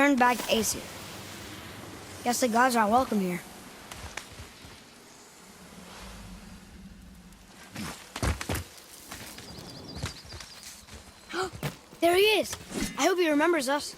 returned back to Aesir. Guess the gods aren't welcome here. There he is! I hope he remembers us.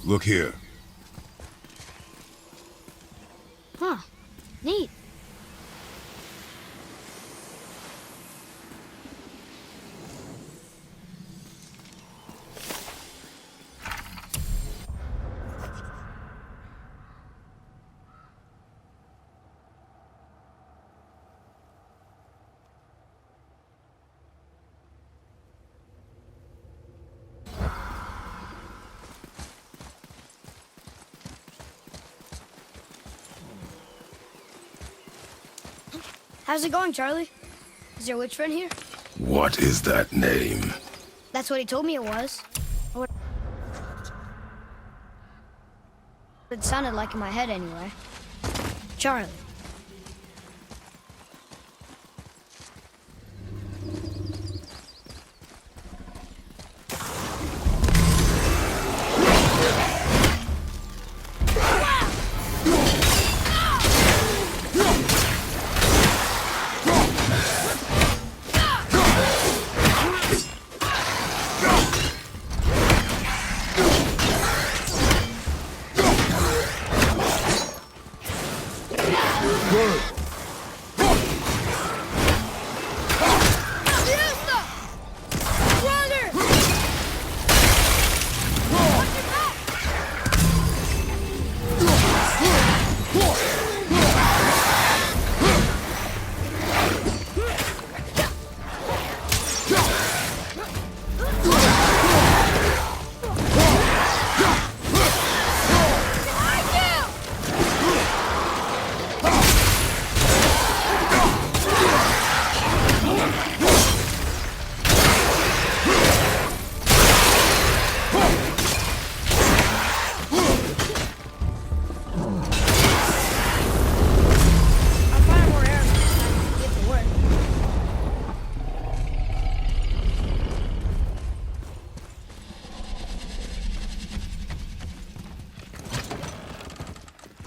Look here. Huh. Neat. How's it going, Charlie? Is your witch friend here? What is that name? That's what he told me it was. What it sounded like in my head anyway. Charlie.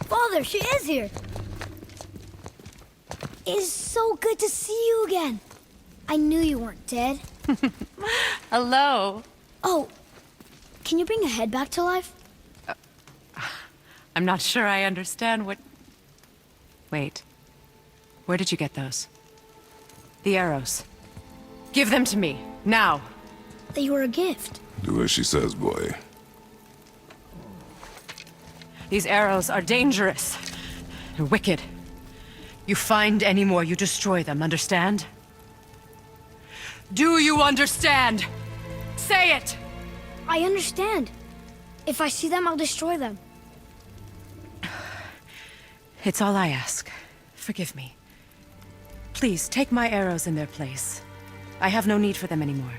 Father, she is here! It's so good to see you again. I knew you weren't dead. Hello. Oh, can you bring a head back to life? I'm not sure I understand what... Wait. Where did you get those? The arrows. Give them to me, now. They were a gift. Do as she says, boy. These arrows are dangerous. They're wicked. You find any more, you destroy them, understand? Do you understand? Say it! I understand. If I see them, I'll destroy them. It's all I ask. Forgive me. Please, take my arrows in their place. I have no need for them anymore.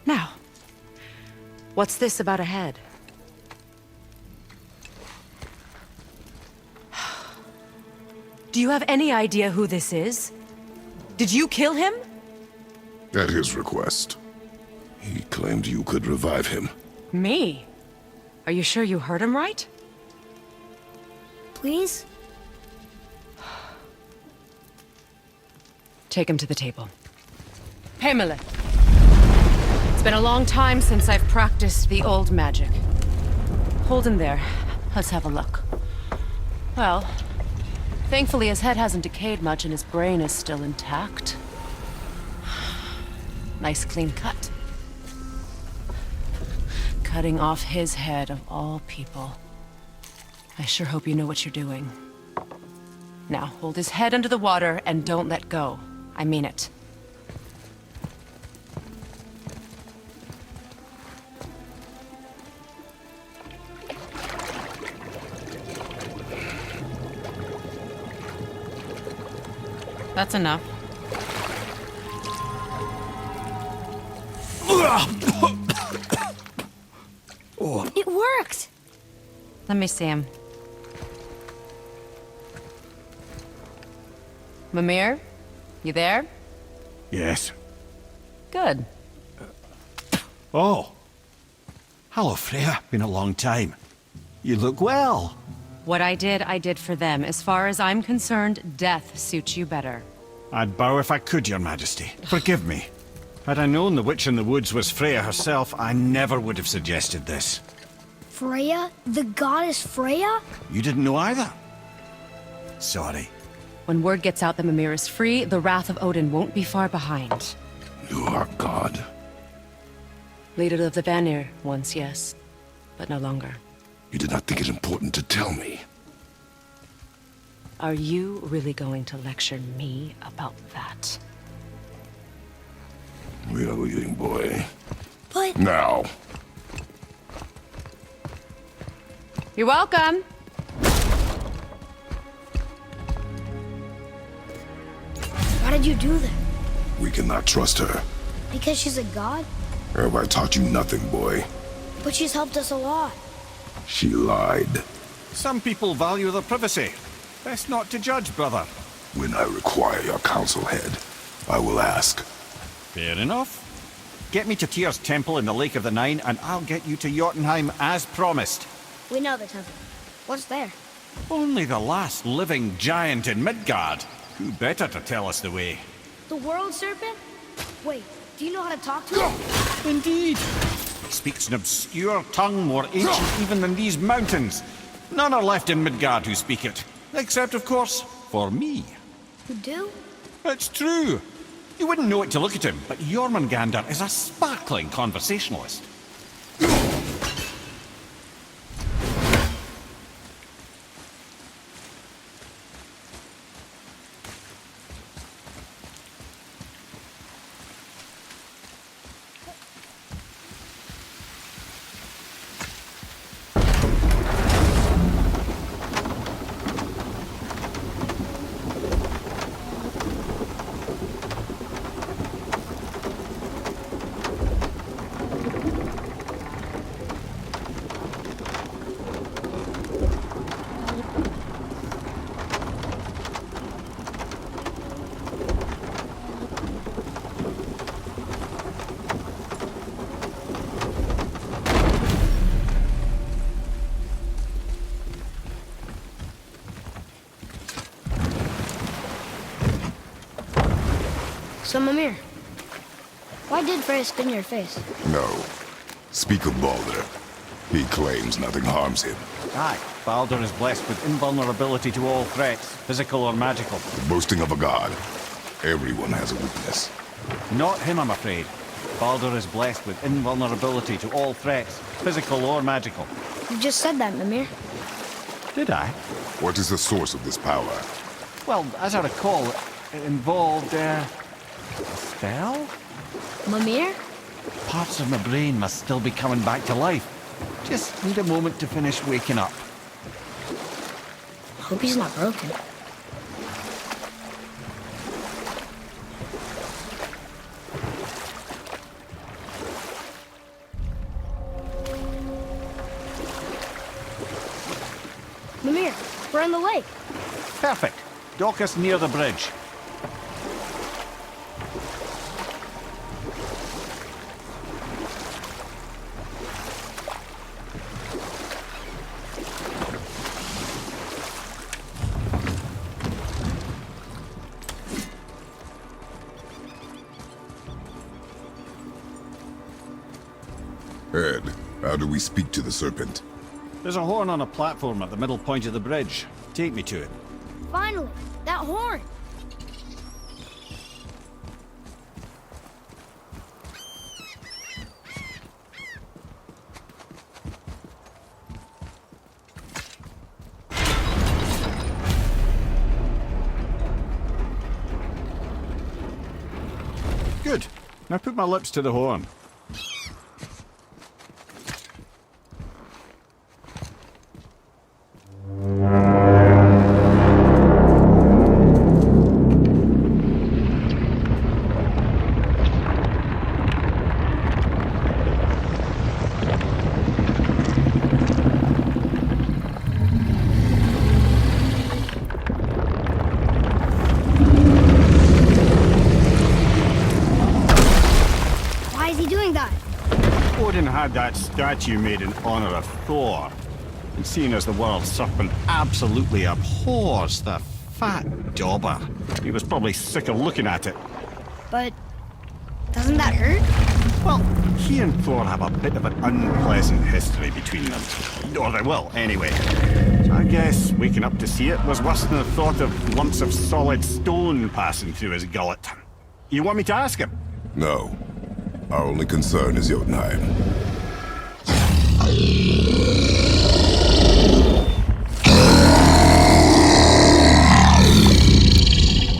Now, what's this about a head? Do you have any idea who this is? Did you kill him? At his request. He claimed you could revive him. Me? Are you sure you heard him right? Please? Take him to the table. Pamela. It's been a long time since I've practiced the old magic. Hold him there. Let's have a look. Well, thankfully his head hasn't decayed much and his brain is still intact. Nice clean cut. Cutting off his head of all people. I sure hope you know what you're doing. Now, hold his head under the water and don't let go. I mean it. That's enough. It worked! Let me see him. Mimir? You there? Yes. Good. Oh. Hello, Freya. Been a long time. You look well. What I did for them. As far as I'm concerned, death suits you better. I'd bow if I could, Your Majesty. Forgive me. Had I known the witch in the woods was Freya herself, I never would have suggested this. Freya? The goddess Freya? You didn't know either? Sorry. When word gets out that Mimir is free, the wrath of Odin won't be far behind. You are God. Leader of the Vanir, once, yes. But no longer. You did not think it important to tell me. Are you really going to lecture me about that? We are leaving, boy. But... Now. You're welcome! Why did you do that? We cannot trust her. Because she's a god? Have I taught you nothing, boy? But she's helped us a lot. She lied. Some people value their privacy. Best not to judge, brother. When I require your counsel, head, I will ask. Fair enough. Get me to Tyr's temple in the Lake of the Nine, and I'll get you to Jotunheim as promised. We know the temple. What's there? Only the last living giant in Midgard. Who better to tell us the way? The world serpent? Wait, do you know how to talk to him? Indeed. Speaks an obscure tongue more ancient even than these mountains. None are left in Midgard who speak it. Except, of course, for me. You do? It's true. You wouldn't know it to look at him, but Jormungandr is a sparkling conversationalist. So, Mimir, why did Freya spin your face? No. Speak of Baldur. He claims nothing harms him. Aye, Baldur is blessed with invulnerability to all threats, physical or magical. Boasting of a god. Everyone has a weakness. Not him, I'm afraid. Baldur is blessed with invulnerability to all threats, physical or magical. You just said that, Mimir. Did I? What is the source of this power? Well, as I recall, it involved, a spell? Mimir? Parts of my brain must still be coming back to life. Just need a moment to finish waking up. Hope he's not broken. Mimir, we're in the lake. Perfect. Dock us near the bridge. Ed, how do we speak to the serpent? There's a horn on a platform at the middle point of the bridge. Take me to it. Finally, that horn. Good. Now put my lips to the horn. Why is he doing that? Odin had that statue made in honor of Thor. And seeing as the world serpent absolutely abhors the fat dauber, he was probably sick of looking at it. But doesn't that hurt? Well, he and Thor have a bit of an unpleasant history between them. Or they will, anyway. So I guess waking up to see it was worse than the thought of lumps of solid stone passing through his gullet. You want me to ask him? No. Our only concern is Jotunheim.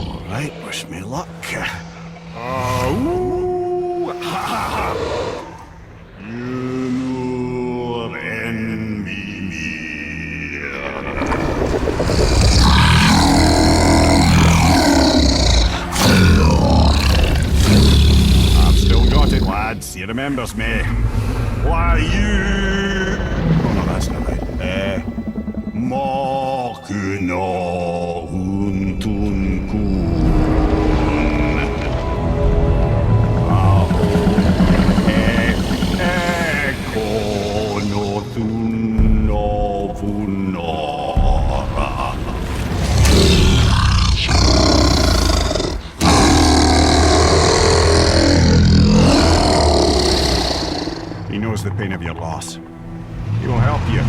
All right, wish me luck. Ooh, ha, ha, ha. You envy me. I've still got it, lads. He remembers me. Why, you... Oh, no, that's not right. Makuna untun kun. He knows the pain of your loss. He will help you.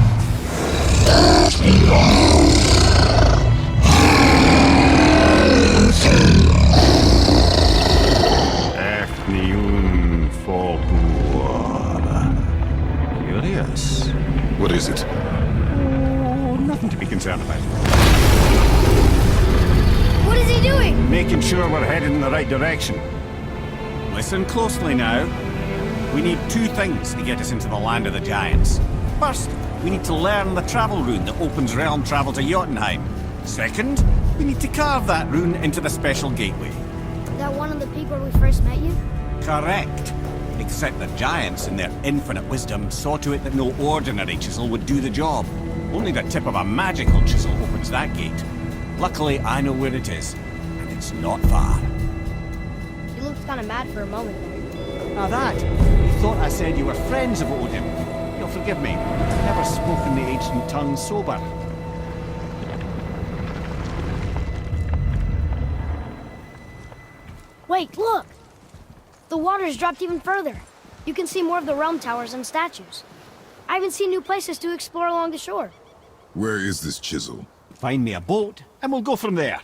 Efniun Folkur. Curious. What is it? Oh, nothing to be concerned about. What is he doing? Making sure we're headed in the right direction. Listen closely now. We need two things to get us into the land of the giants. First, we need to learn the travel rune that opens realm travel to Jotunheim. Second, we need to carve that rune into the special gateway. That one of the peak where we first met you? Correct. Except the giants, in their infinite wisdom, saw to it that no ordinary chisel would do the job. Only the tip of a magical chisel opens that gate. Luckily, I know where it is, and it's not far. You looked kind of mad for a moment there. Now that, you thought I said you were friends of Odin. You'll forgive me. I've never spoken the ancient tongue sober. Wait, look! The water's dropped even further. You can see more of the realm towers and statues. I even see new places to explore along the shore. Where is this chisel? Find me a boat, and we'll go from there.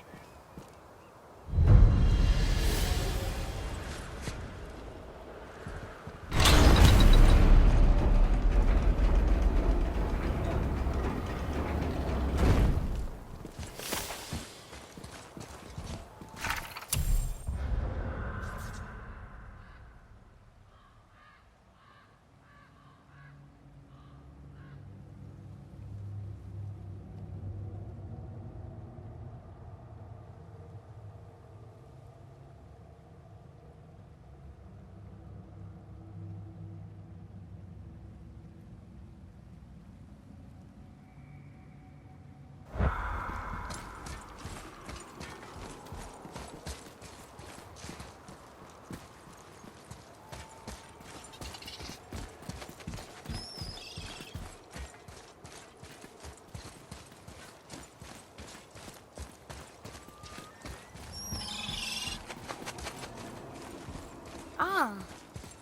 Ah,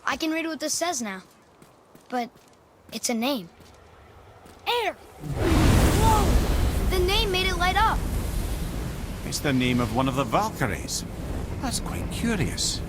I can read what this says now. But it's a name. Air! Whoa! The name made it light up. It's the name of one of the Valkyries. That's quite curious.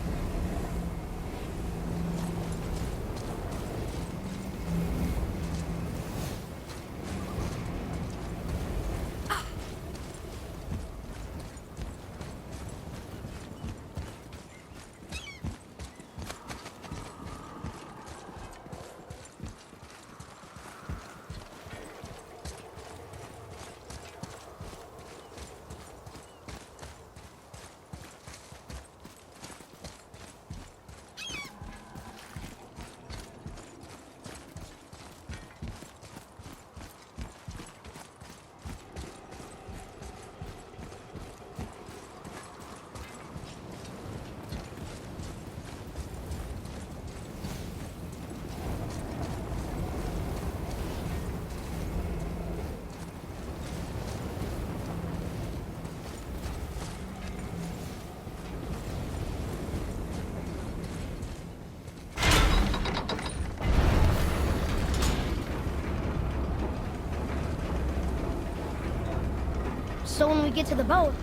get to the boat,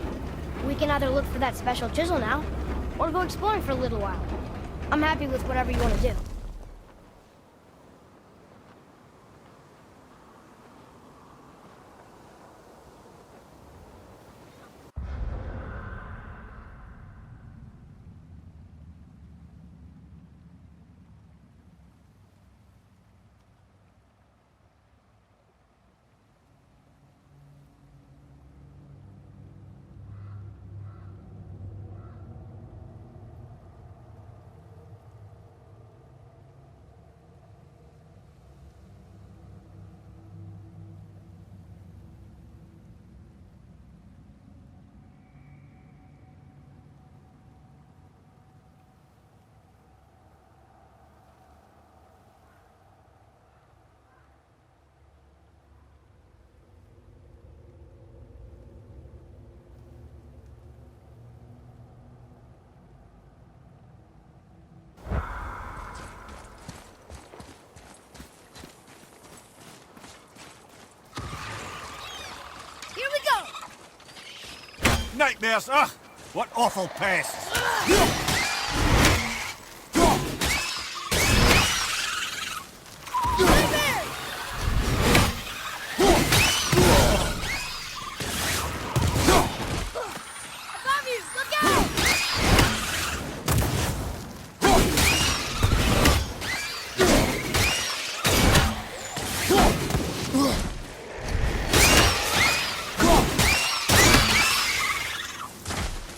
we can either look for that special chisel now, or go exploring for a little while. I'm happy with whatever you want to do. Nightmares! Ugh! What awful pests!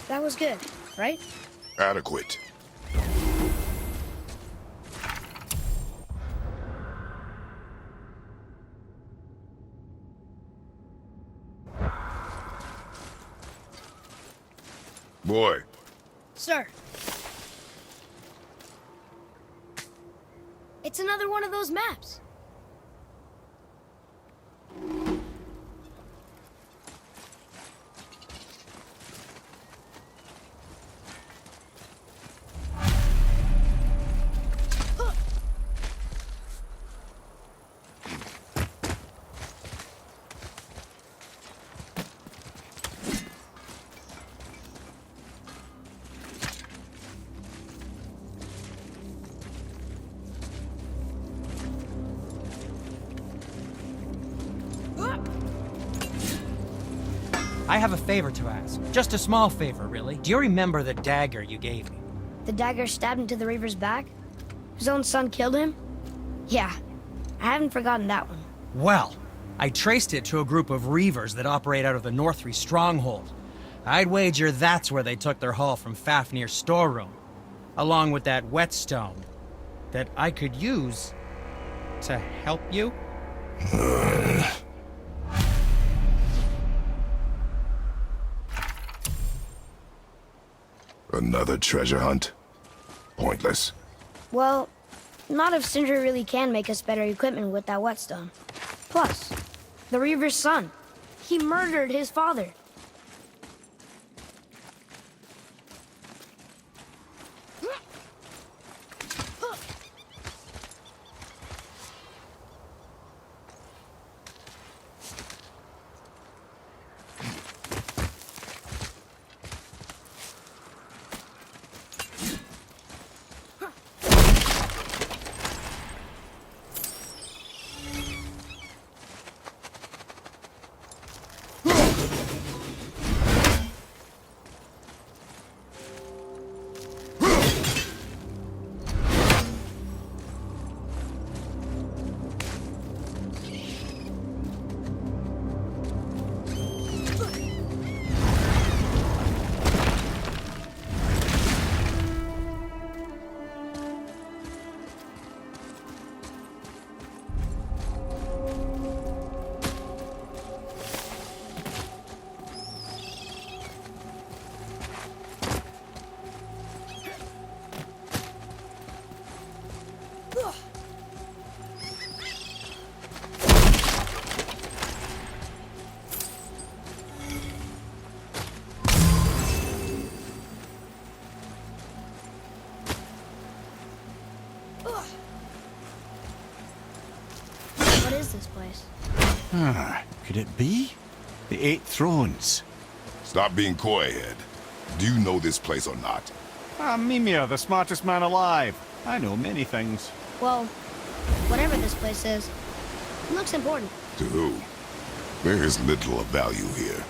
That was good, right? Adequate. Boy. Sir. It's another one of those maps. I have a favor to ask. Just a small favor, really. Do you remember the dagger you gave me? The dagger stabbed into the Reaver's back? His own son killed him? Yeah, I haven't forgotten that one. Well, I traced it to a group of Reavers that operate out of the Northree stronghold. I'd wager that's where they took their haul from Fafnir's storeroom, along with that whetstone that I could use to help you. Another treasure hunt? Pointless. Well, not if Sindri really can make us better equipment with that whetstone. Plus, the Reaver's son. He murdered his father. What is this place? Could it be? The Eight Thrones. Stop being coy-head. Do you know this place or not? I'm Mimir, the smartest man alive. I know many things. Well, whatever this place is, it looks important. To who? There is little of value here.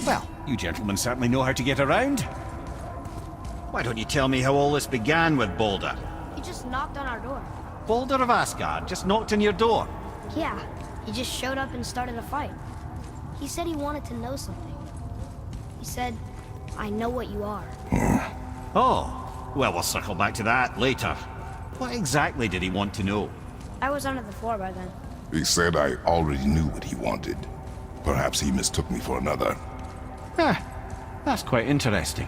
Well, you gentlemen certainly know how to get around. Why don't you tell me how all this began with Boulder? He just knocked on our door. Boulder of Asgard just knocked on your door. Yeah, he just showed up and started a fight. He said he wanted to know something. He said, I know what you are. Oh, well, we'll circle back to that later. What exactly did he want to know? I was under the floor by then. He said I already knew what he wanted. Perhaps he mistook me for another. Huh, that's quite interesting.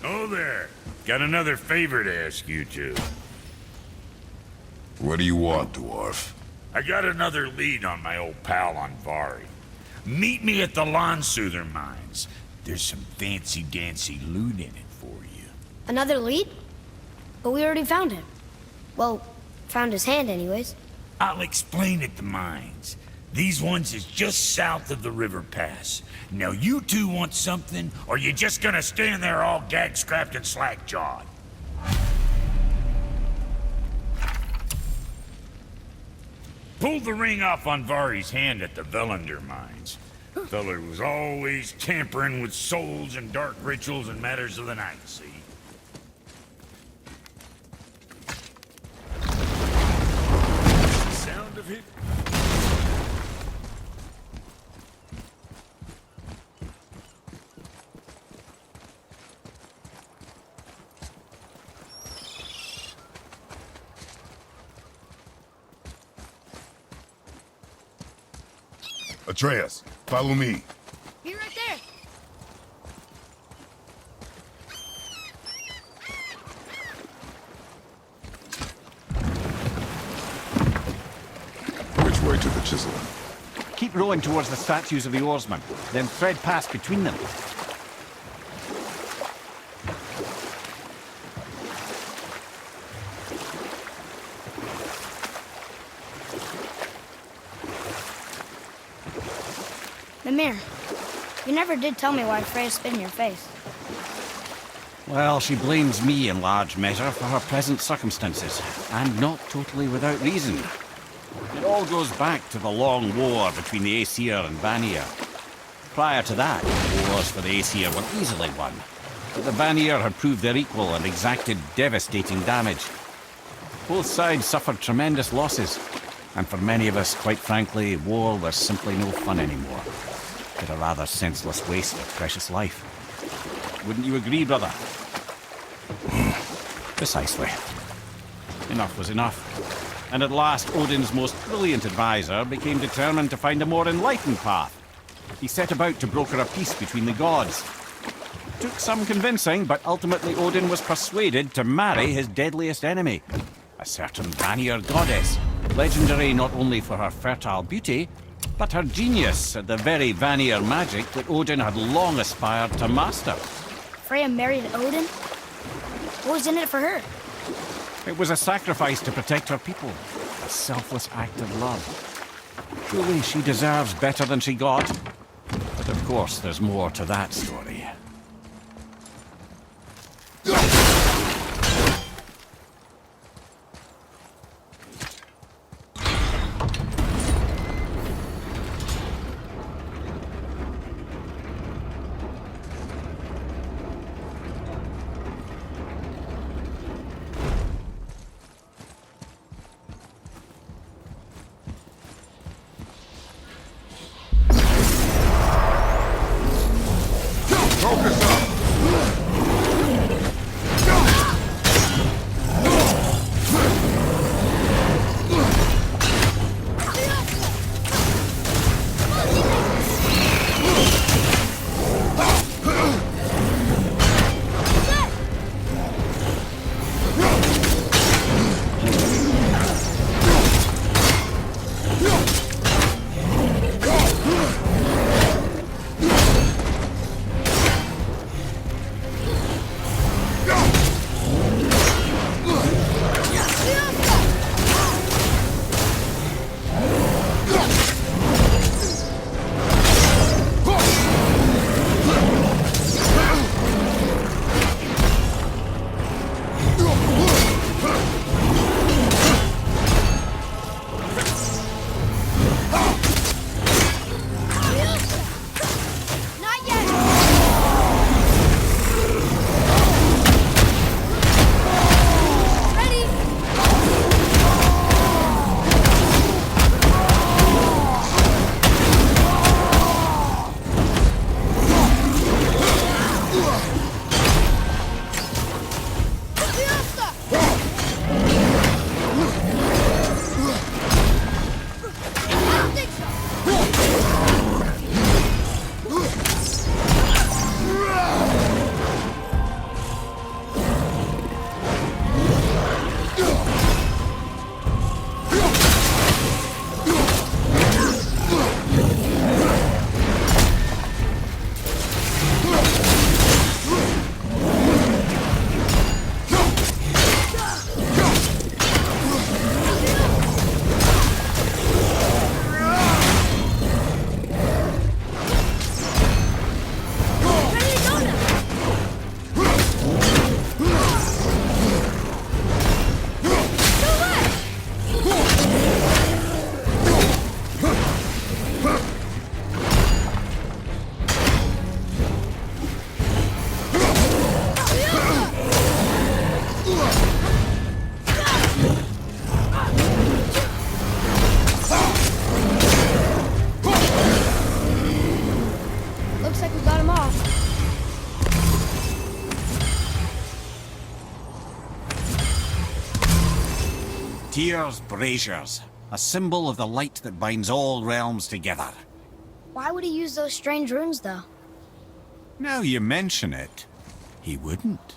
Oh there. Got another favor to ask you two. What do you want, dwarf? I got another lead on my old pal Anvari. Meet me at the Lawnsoother mines. There's some fancy-dancy loot in it for you. Another lead? But we already found him. Well, found his hand anyways. I'll explain at the mines. These ones is just south of the river pass. Now you two want something, or you just gonna stand there all gag-scrapped and slack-jawed? Pulled the ring off Anvari's hand at the Velander mines. Feller was always tampering with souls and dark rituals and matters of the night, see? Sound of it? Atreus, follow me. Be right there. Which way to the chisel? Keep rowing towards the statues of the oarsmen, then thread past between them. Mimir, you never did tell me why Freya spit in your face. Well, she blames me in large measure for her present circumstances, and not totally without reason. It all goes back to the long war between the Aesir and Vanir. Prior to that, wars for the Aesir were easily won, but the Vanir had proved their equal and exacted devastating damage. Both sides suffered tremendous losses, and for many of us, quite frankly, war was simply no fun anymore. But a rather senseless waste of precious life. Wouldn't you agree, brother? Precisely. Enough was enough. And at last, Odin's most brilliant advisor became determined to find a more enlightened path. He set about to broker a peace between the gods. Took some convincing, but ultimately Odin was persuaded to marry his deadliest enemy, a certain Vanir goddess, legendary not only for her fertile beauty, but her genius at the very Vanir magic that Odin had long aspired to master. Freya married Odin? What was in it for her? It was a sacrifice to protect her people, a selfless act of love. Truly, she deserves better than she got. But of course, there's more to that story. Looks like we got him off. Tyr's braziers, a symbol of the light that binds all realms together. Why would he use those strange runes, though? Now you mention it, he wouldn't.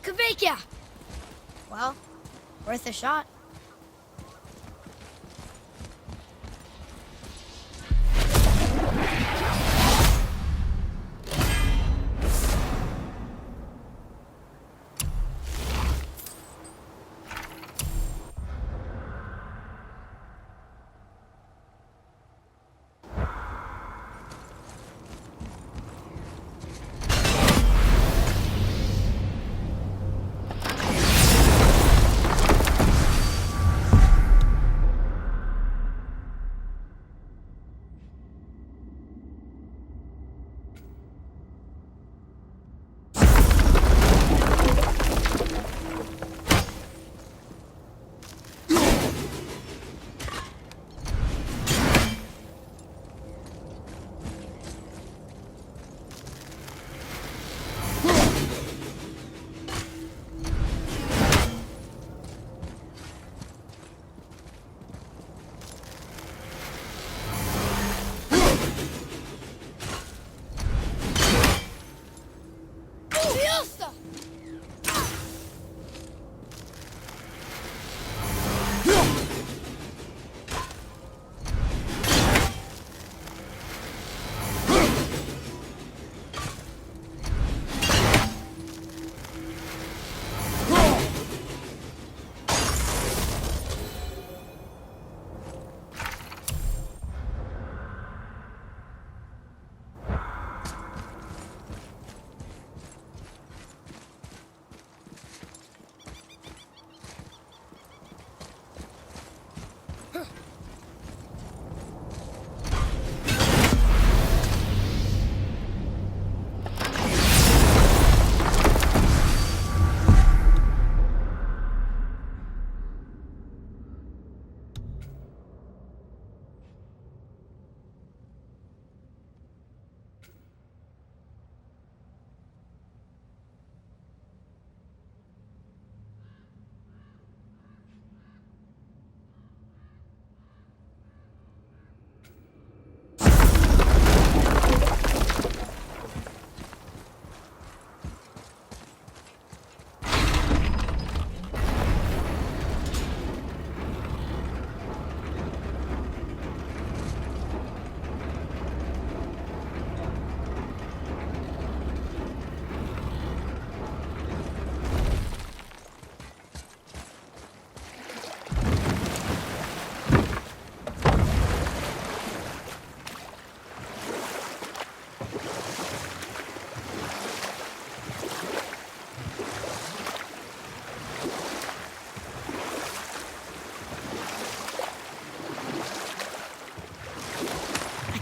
Kvekia! Well, worth a shot.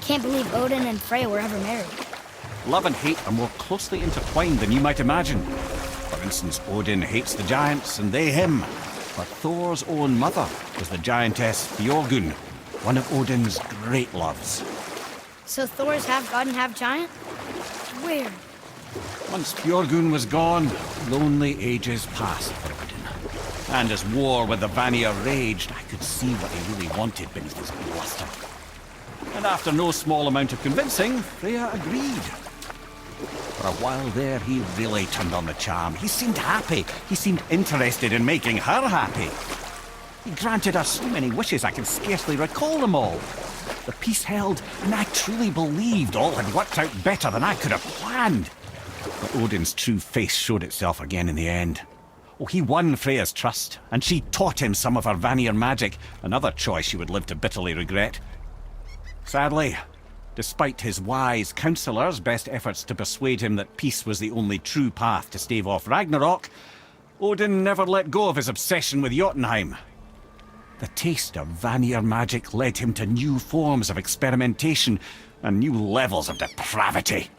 Can't believe Odin and Freya were ever married. Love and hate are more closely intertwined than you might imagine. For instance, Odin hates the giants and they him. But Thor's own mother was the giantess Fjorgun, one of Odin's great loves. So Thor's half god and half giant? Weird. Once Fjorgun was gone, lonely ages passed for Odin. And as war with the Vanir raged, I could see what he really wanted beneath his bluster. And after no small amount of convincing, Freya agreed. For a while there, he really turned on the charm. He seemed happy. He seemed interested in making her happy. He granted her so many wishes I can scarcely recall them all. The peace held, and I truly believed all had worked out better than I could have planned. But Odin's true face showed itself again in the end. Oh, he won Freya's trust, and she taught him some of her Vanir magic, another choice she would live to bitterly regret. Sadly, despite his wise counsellors' best efforts to persuade him that peace was the only true path to stave off Ragnarok, Odin never let go of his obsession with Jotunheim. The taste of Vanir magic led him to new forms of experimentation and new levels of depravity.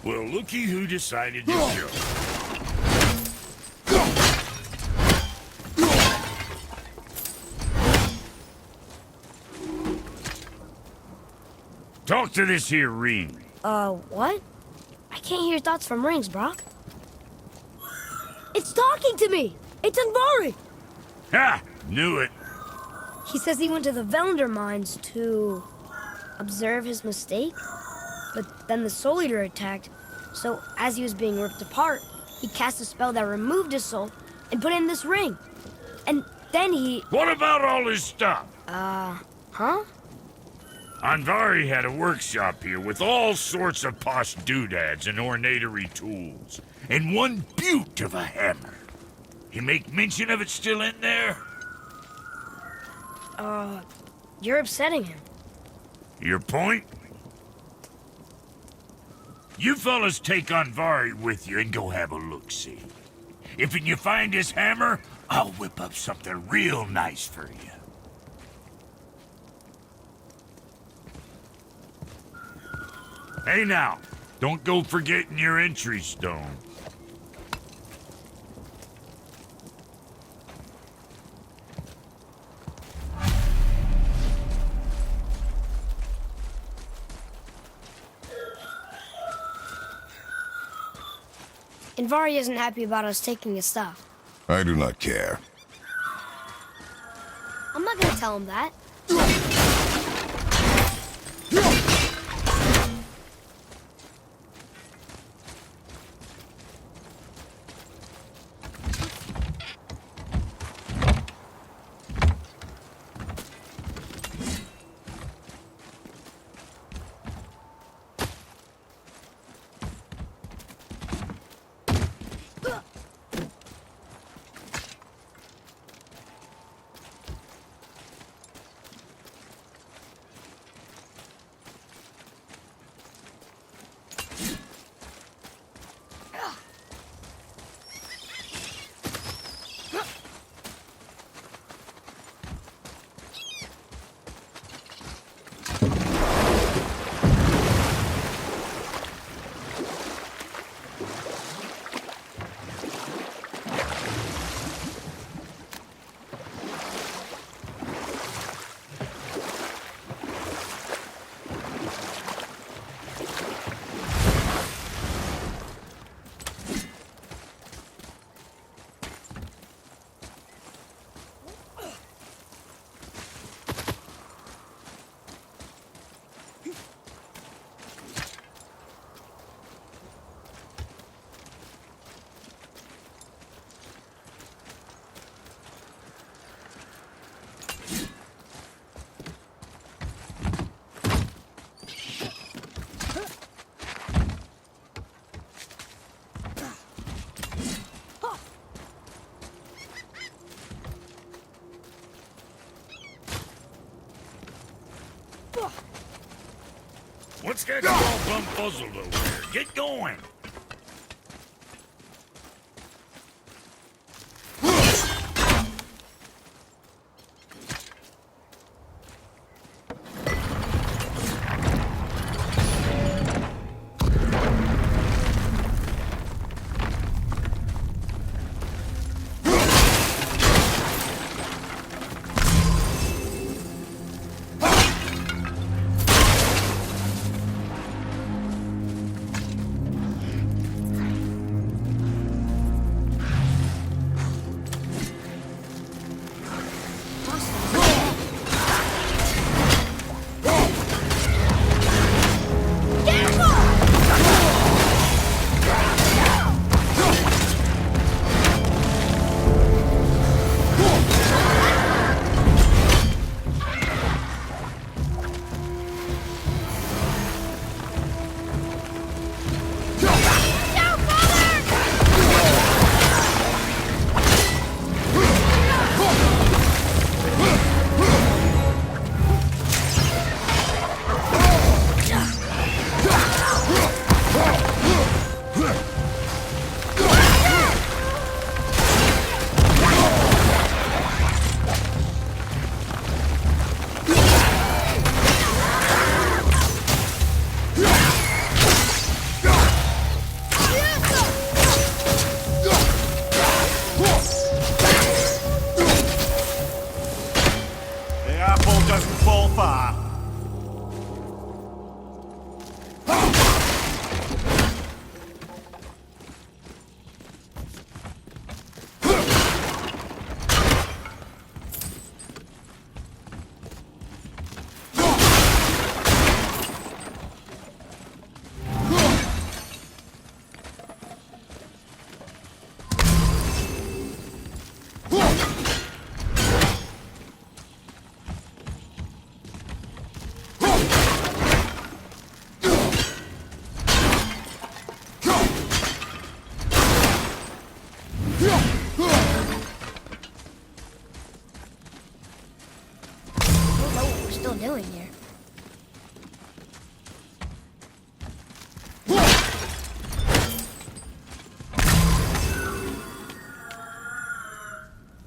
Well, looky who decided to show. Talk to this here ring. What? I can't hear thoughts from rings, Brock. It's talking to me! It's Anvari! Ha! Knew it. He says he went to the Velander mines to observe his mistake, but then the Soul Eater attacked, so as he was being ripped apart, he cast a spell that removed his soul and put in this ring. And then he... What about all his stuff? Huh? Anvari had a workshop here with all sorts of posh doodads and ornatery tools, and one beaut of a hammer. You make mention of it still in there? You're upsetting him. Your point? You fellas take Anvari with you and go have a look-see. If you find his hammer, I'll whip up something real nice for you. Hey now, don't go forgetting your entry stone. Anvari isn't happy about us taking his stuff. I do not care. I'm not gonna tell him that. What's got you all bumfuzzled over there? Get going!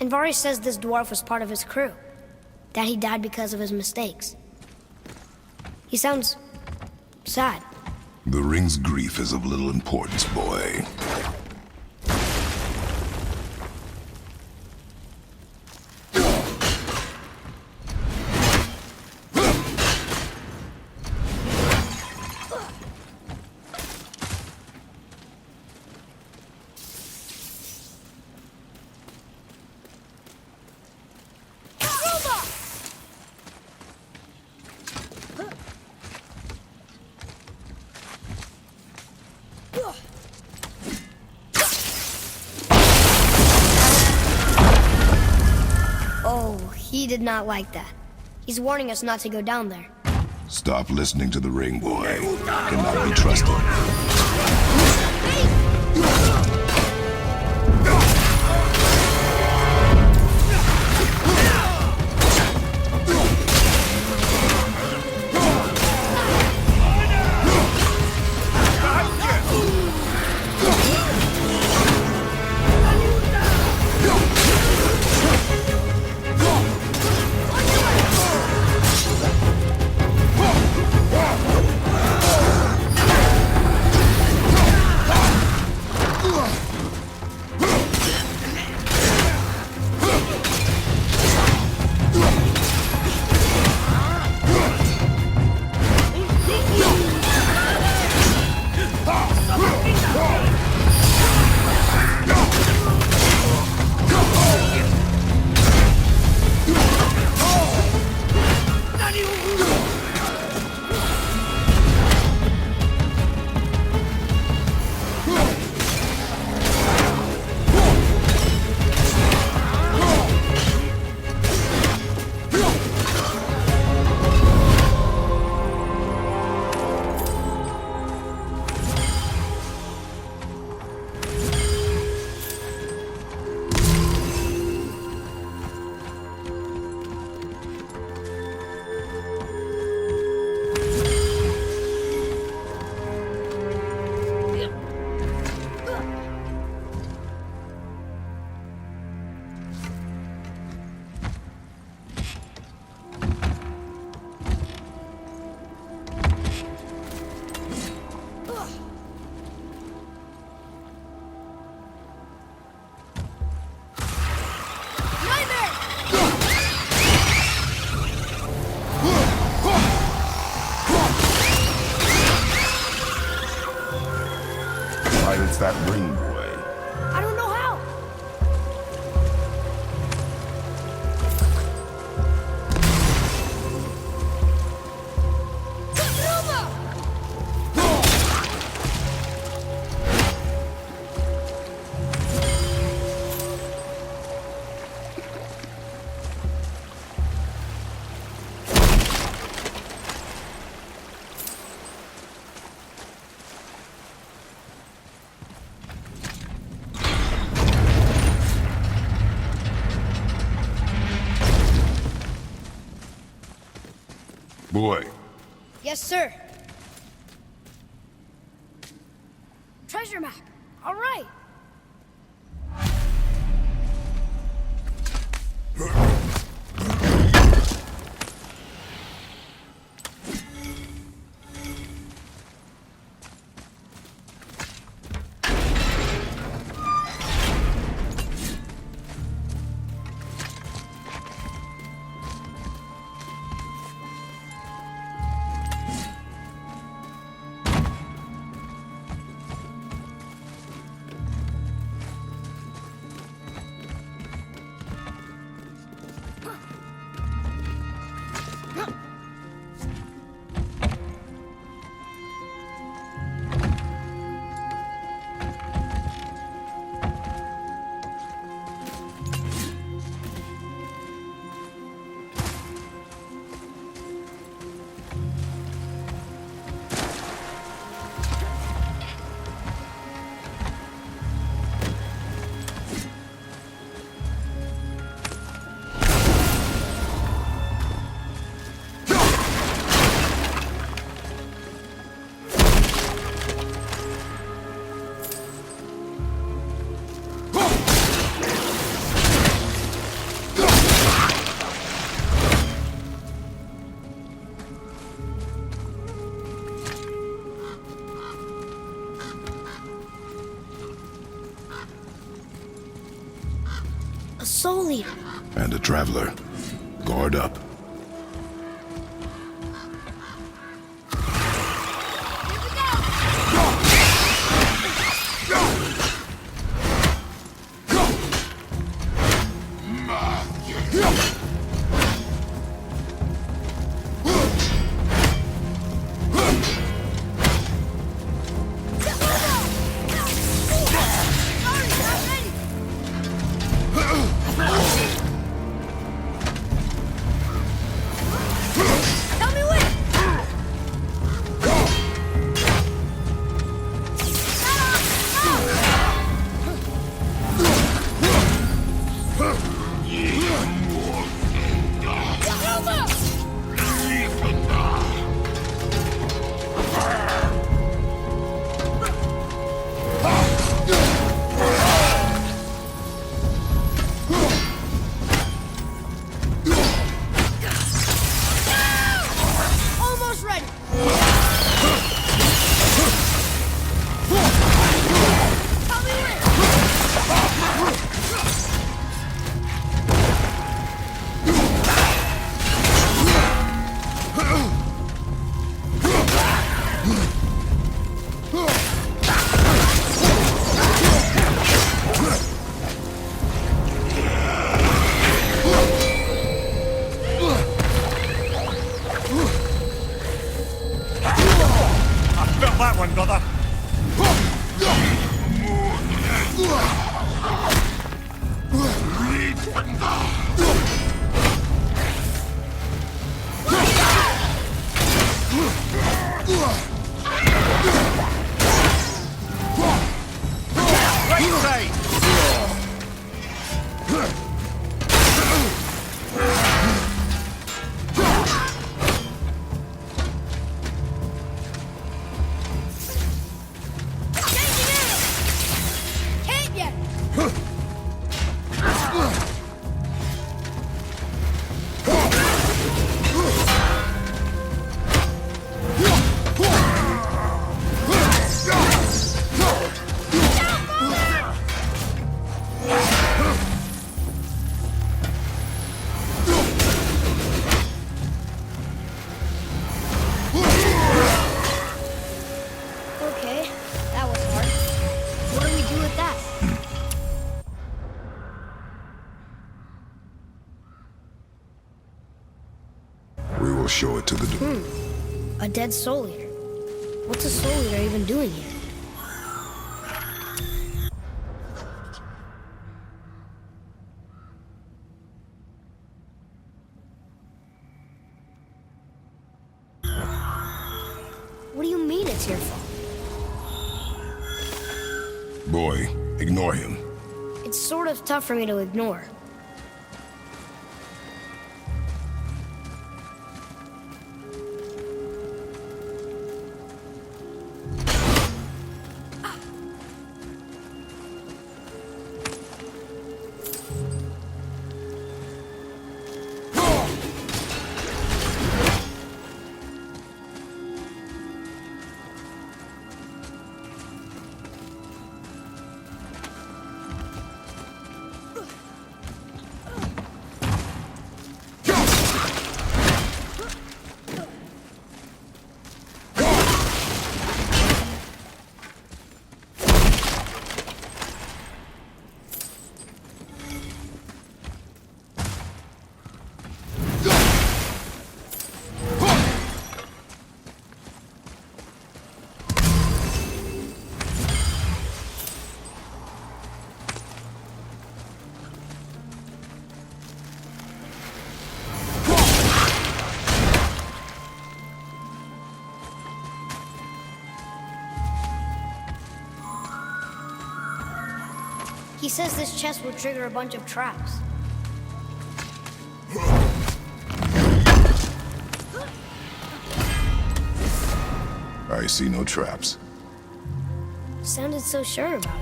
Anvari says this dwarf was part of his crew. That he died because of his mistakes. He sounds sad. The ring's grief is of little importance, boy. Oh, he did not like that. He's warning us not to go down there. Stop listening to the ring, boy. Cannot be trusted. Silence that ring, boy. I don't know how. Boy, Yes, sir. Treasure map. All right. Soul Eater. And a traveler. Guard up. That one, brother. Right side. Okay, that was hard. What do we do with that? We will show it to the... A dead Soul Eater. What's a Soul Eater even doing here? What do you mean it's your fault? Boy, ignore him. It's sort of tough for me to ignore. He says this chest will trigger a bunch of traps. I see no traps. Sounded so sure about it.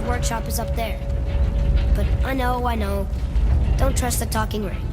Workshop is up there. But I know. Don't trust the talking ring.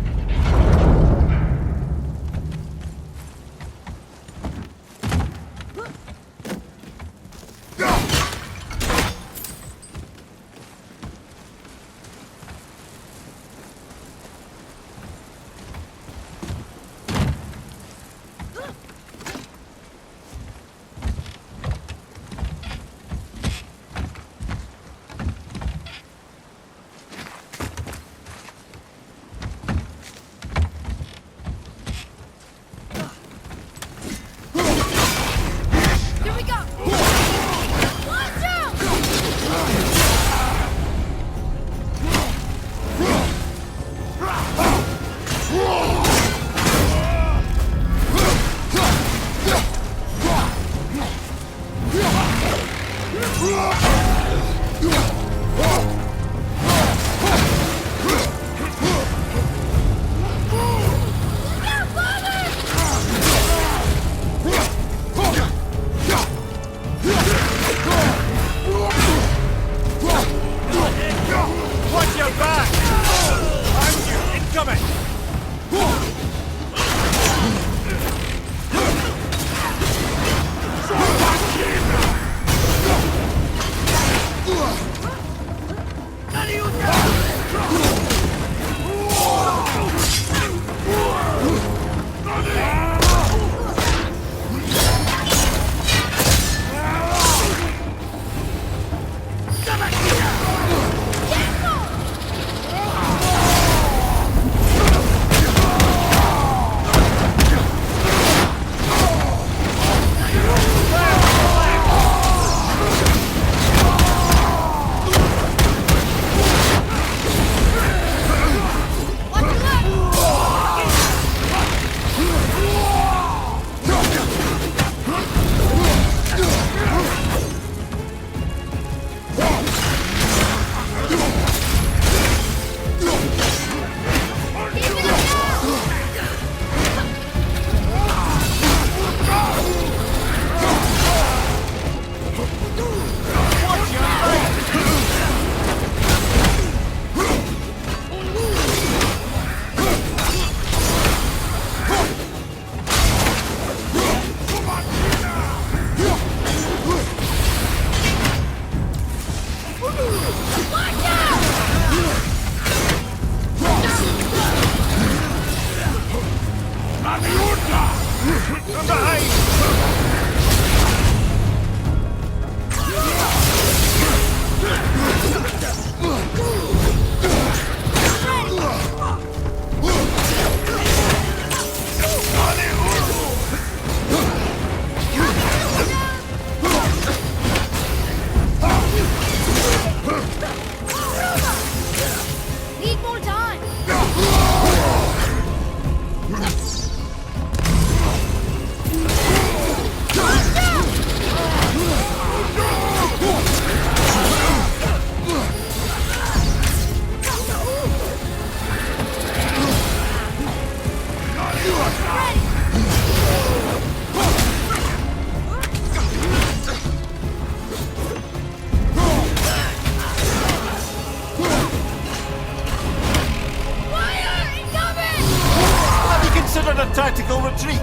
tactical retreat.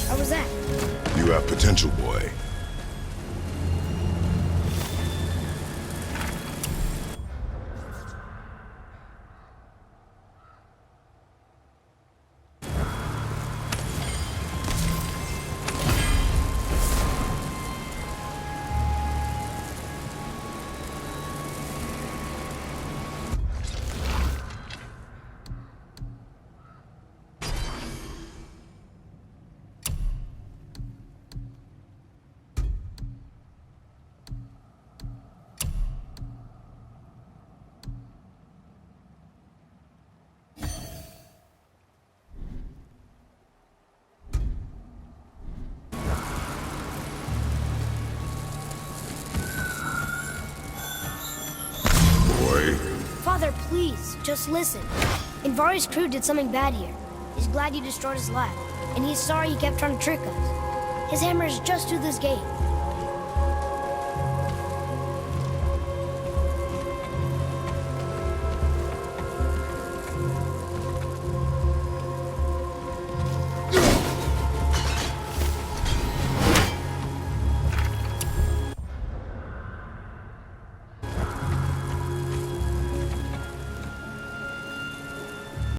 How was that? You have potential, boy. Father, please, just listen. Invari's crew did something bad here. He's glad you destroyed his lab, and he's sorry he kept trying to trick us. His hammer is just through this gate.